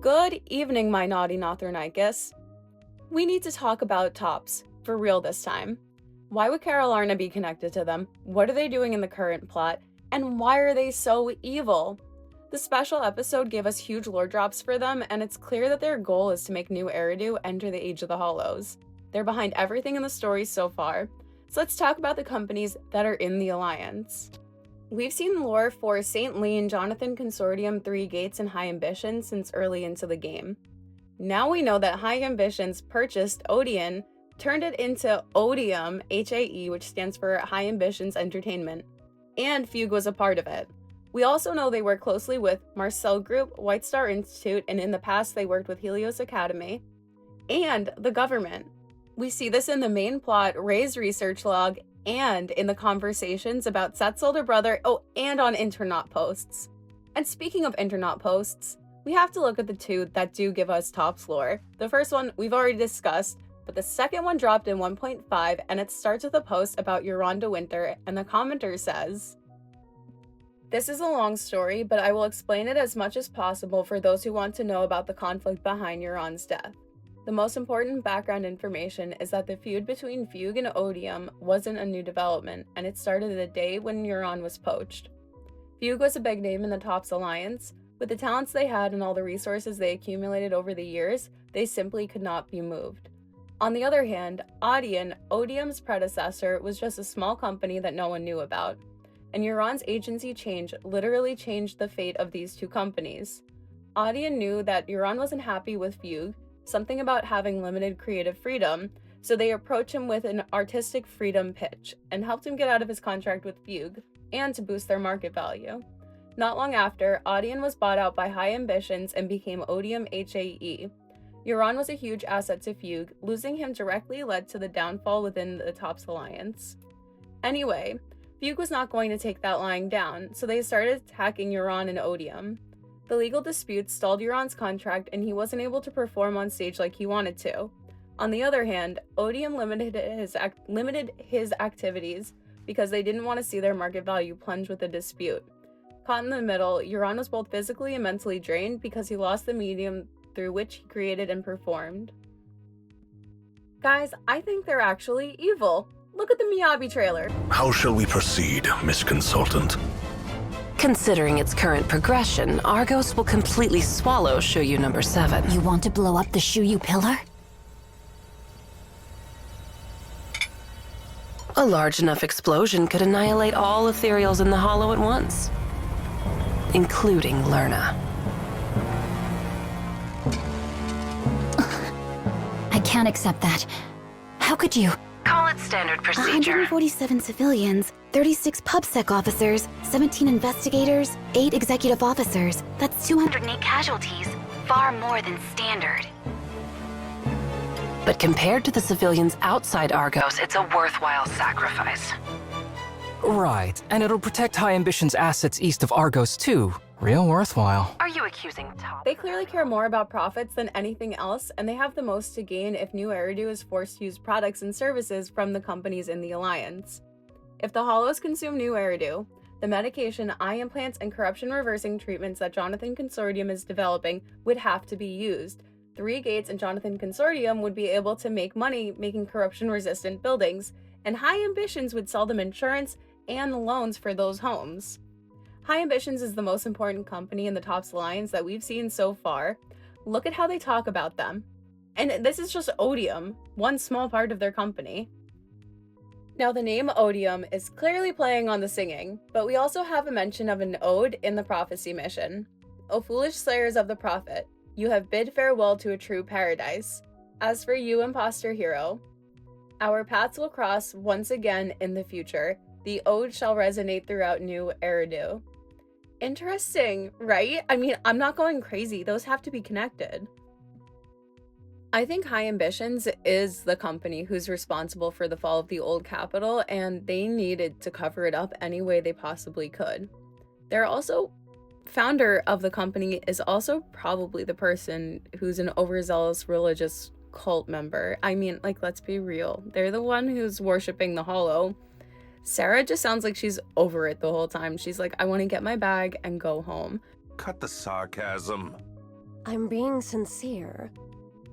Good evening, my naughty Nothronicus. We need to talk about Tops, for real this time. Why would Carol Arna be connected to them? What are they doing in the current plot? And why are they so evil? The special episode gave us huge lore drops for them, and it's clear that their goal is to make New Eridu enter the Age of the Hollows. They're behind everything in the story so far, so let's talk about the companies that are in the Alliance. We've seen lore for St. Lee and Jonathan Consortium, Three Gates, and High Ambition since early into the game. Now we know that High Ambitions purchased Odeon, turned it into Odium, HAE, which stands for High Ambitions Entertainment, and Fugue was a part of it. We also know they work closely with Marcel Group, White Star Institute, and in the past they worked with Helios Academy, and the government. We see this in the main plot, Ray's research log, and in the conversations about Set's older brother, and on Internaut posts. And speaking of Internaut posts, we have to look at the two that do give us Tops lore. The first one we've already discussed, but the second one dropped in 1.5, and it starts with a post about Euron de Winter, and the commenter says, "This is a long story, but I will explain it as much as possible for those who want to know about the conflict behind Euron's death. The most important background information is that the feud between Fugue and Odium wasn't a new development, and it started the day when Euron was poached. Fugue was a big name in the Tops Alliance. With the talents they had and all the resources they accumulated over the years, they simply could not be moved. On the other hand, Odion, Odium's predecessor, was just a small company that no one knew about, and Euron's agency change literally changed the fate of these two companies. Odion knew that Euron wasn't happy with Fugue, something about having limited creative freedom, so they approached him with an artistic freedom pitch and helped him get out of his contract with Fugue, and to boost their market value. Not long after, Odion was bought out by High Ambitions and became Odium HAE. Euron was a huge asset to Fugue. Losing him directly led to the downfall within the Tops Alliance. Anyway, Fugue was not going to take that lying down, so they started attacking Euron and Odium. The legal disputes stalled Euron's contract, and he wasn't able to perform on stage like he wanted to. On the other hand, Odium limited his activities because they didn't want to see their market value plunge with the dispute. Caught in the middle, Euron was both physically and mentally drained because he lost the medium through which he created and performed. Guys, I think they're actually evil. Look at the Miyabi trailer. How shall we proceed, Miss Consultant? Considering its current progression, Argos will completely swallow Shuyu number 7. You want to blow up the Shuyu pillar? A large enough explosion could annihilate all ethereals in the Hollow at once, including Lerna. I can't accept that. How could you? Call it standard procedure. 147 civilians, 36 PubSec officers, 17 investigators, 8 executive officers. That's 208 casualties. Far more than standard. But compared to the civilians outside Argos, it's a worthwhile sacrifice. Right, and it'll protect High Ambition's assets east of Argos too. Real worthwhile. Are you accusing Top? They clearly care more about profits than anything else, and they have the most to gain if New Eridu is forced to use products and services from the companies in the Alliance. If the Hollows consume New Eridu, the medication, eye implants, and corruption-reversing treatments that Jonathan Consortium is developing would have to be used. Three Gates and Jonathan Consortium would be able to make money making corruption-resistant buildings, and High Ambitions would sell them insurance and loans for those homes. High Ambitions is the most important company in the Tops Alliance that we've seen so far. Look at how they talk about them. And this is just Odium, one small part of their company. Now the name Odium is clearly playing on the singing, but we also have a mention of an ode in the prophecy mission. O foolish slayers of the prophet, you have bid farewell to a true paradise. As for you, imposter hero, our paths will cross once again in the future. The ode shall resonate throughout New Eridu. Interesting, right? I mean, I'm not going crazy. Those have to be connected. I think High Ambitions is the company who's responsible for the fall of the old capital, and they needed to cover it up any way they possibly could. They're also founder of the company is also probably the person who's an overzealous religious cult member. I mean, like, let's be real. They're the one who's worshiping the Hollow. Sarah just sounds like she's over it the whole time. She's like, I want to get my bag and go home. Cut the sarcasm. I'm being sincere.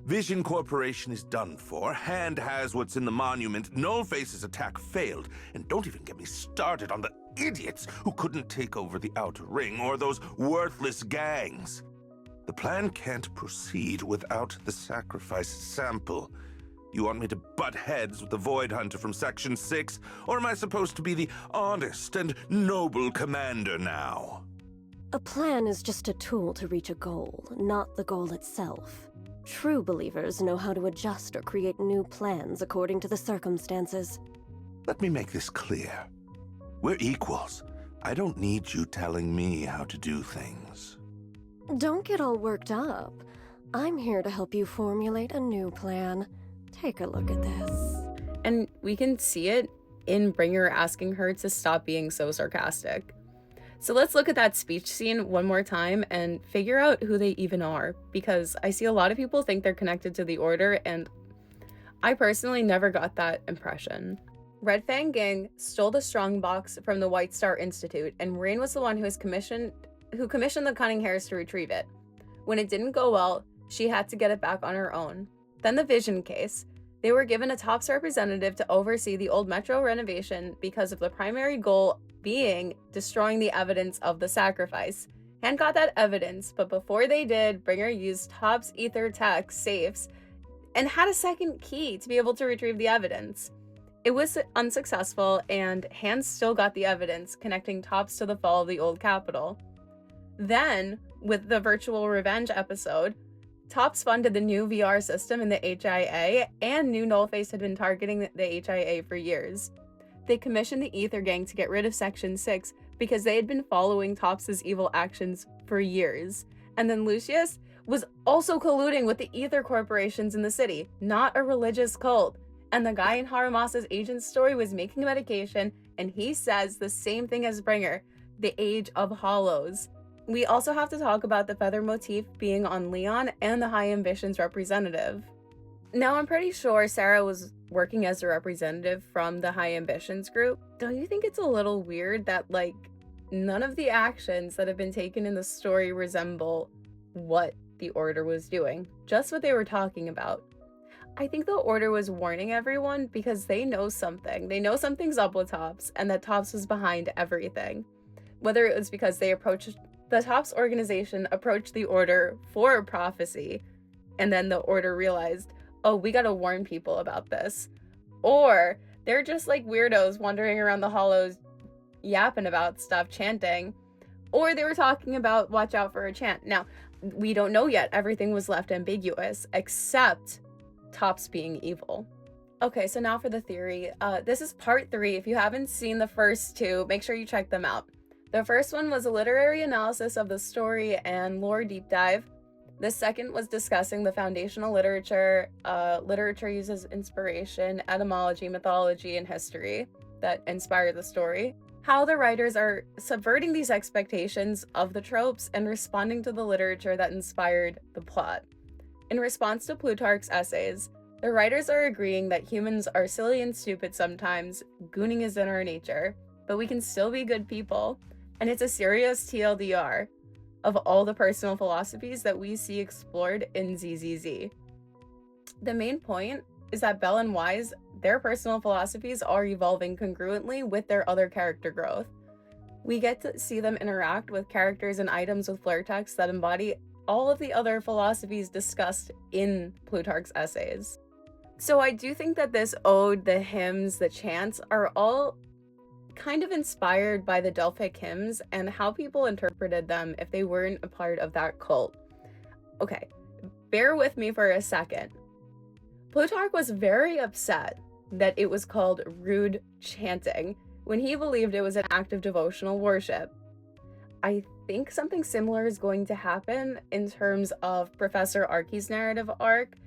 Vision Corporation is done for. Hand has what's in the monument. Nullface's attack failed. And don't even get me started on the idiots who couldn't take over the Outer Ring or those worthless gangs. The plan can't proceed without the sacrifice sample. You want me to butt heads with the Void Hunter from Section 6? Or am I supposed to be the honest and noble commander now? A plan is just a tool to reach a goal, not the goal itself. True believers know how to adjust or create new plans according to the circumstances. Let me make this clear. We're equals. I don't need you telling me how to do things. Don't get all worked up. I'm here to help you formulate a new plan. Take a look at this. And we can see it in Bringer asking her to stop being so sarcastic. So let's look at that speech scene one more time and figure out who they even are, because I see a lot of people think they're connected to the Order, and I personally never got that impression. Red Fang Gang stole the Strongbox from the White Star Institute, and Rain was the one who commissioned the Cunning Hares to retrieve it. When it didn't go well, she had to get it back on her own. Then the Vision case. They were given a TOPS representative to oversee the old metro renovation because of the primary goal being destroying the evidence of the sacrifice. Hand got that evidence, but before they did, Bringer used TOPS ether tech safes and had a second key to be able to retrieve the evidence. It was unsuccessful, and Hand still got the evidence connecting TOPS to the fall of the old capital. Then, with the virtual revenge episode, TOPS funded the new VR system in the HIA, and knew Nullface had been targeting the HIA for years. They commissioned the Ether Gang to get rid of Section 6 because they had been following TOPS' evil actions for years. And then Lucius was also colluding with the Ether corporations in the city, not a religious cult. And the guy in Haramasa's agent story was making medication, and he says the same thing as Bringer, the Age of Hollows. We also have to talk about the feather motif being on Leon and the High Ambitions representative. Now, I'm pretty sure Sarah was working as a representative from the High Ambitions group. Don't you think it's a little weird that, like, none of the actions that have been taken in the story resemble what the Order was doing? Just what they were talking about. I think the Order was warning everyone because they know something. They know something's up with TOPS, and that TOPS was behind everything. Whether it was because the TOPS organization approached the Order for a prophecy, and then the Order realized, oh, we gotta warn people about this. Or they're just like weirdos wandering around the hollows yapping about stuff, chanting. Or they were talking about watch out for a chant. Now, we don't know yet. Everything was left ambiguous, except TOPS being evil. Okay, so now for the theory. This is part 3. If you haven't seen the first 2, make sure you check them out. The first one was a literary analysis of the story and lore deep dive. The second was discussing the foundational literature. Literature uses inspiration, etymology, mythology, and history that inspire the story. How the writers are subverting these expectations of the tropes and responding to the literature that inspired the plot. In response to Plutarch's essays, the writers are agreeing that humans are silly and stupid sometimes, gooning is in our nature, but we can still be good people. And it's a serious TLDR of all the personal philosophies that we see explored in ZZZ. The main point is that Belle and Wise, their personal philosophies are evolving congruently with their other character growth. We get to see them interact with characters and items with flair text that embody all of the other philosophies discussed in Plutarch's essays. So I do think that this ode, the hymns, the chants are all kind of inspired by the Delphic hymns and how people interpreted them if they weren't a part of that cult. Okay, bear with me for a second. Plutarch was very upset that it was called rude chanting when he believed it was an act of devotional worship. I think something similar is going to happen in terms of Professor Arky's narrative arc,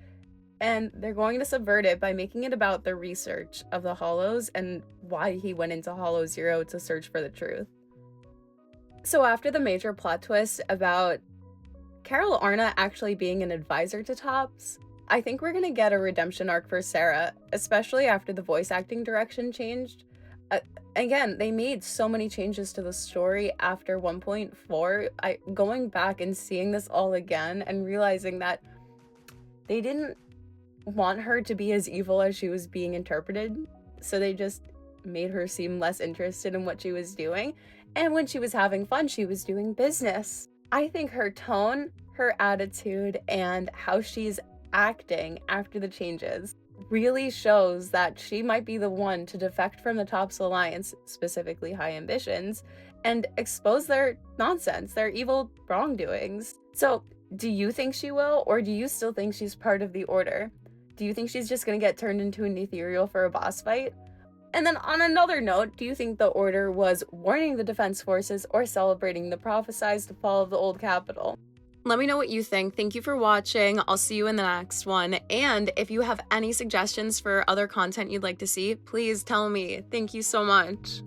and they're going to subvert it by making it about the research of the Hollows and why he went into Hollow Zero to search for the truth. So after the major plot twist about Carol Arna actually being an advisor to TOPS, I think we're going to get a redemption arc for Sarah, especially after the voice acting direction changed. Again, they made so many changes to the story after 1.4. Going back and seeing this all again and realizing that they didn't want her to be as evil as she was being interpreted, so they just made her seem less interested in what she was doing. And when she was having fun, she was doing business. I think her tone, her attitude, and how she's acting after the changes really shows that she might be the one to defect from the Topps Alliance, specifically High Ambitions, and expose their nonsense, their evil wrongdoings. So, do you think she will, or do you still think she's part of the Order? Do you think she's just gonna get turned into an ethereal for a boss fight? And then on another note, do you think the Order was warning the Defense Forces or celebrating the prophesized fall of the old capital? Let me know what you think. Thank you for watching. I'll see you in the next one. And if you have any suggestions for other content you'd like to see, please tell me. Thank you so much.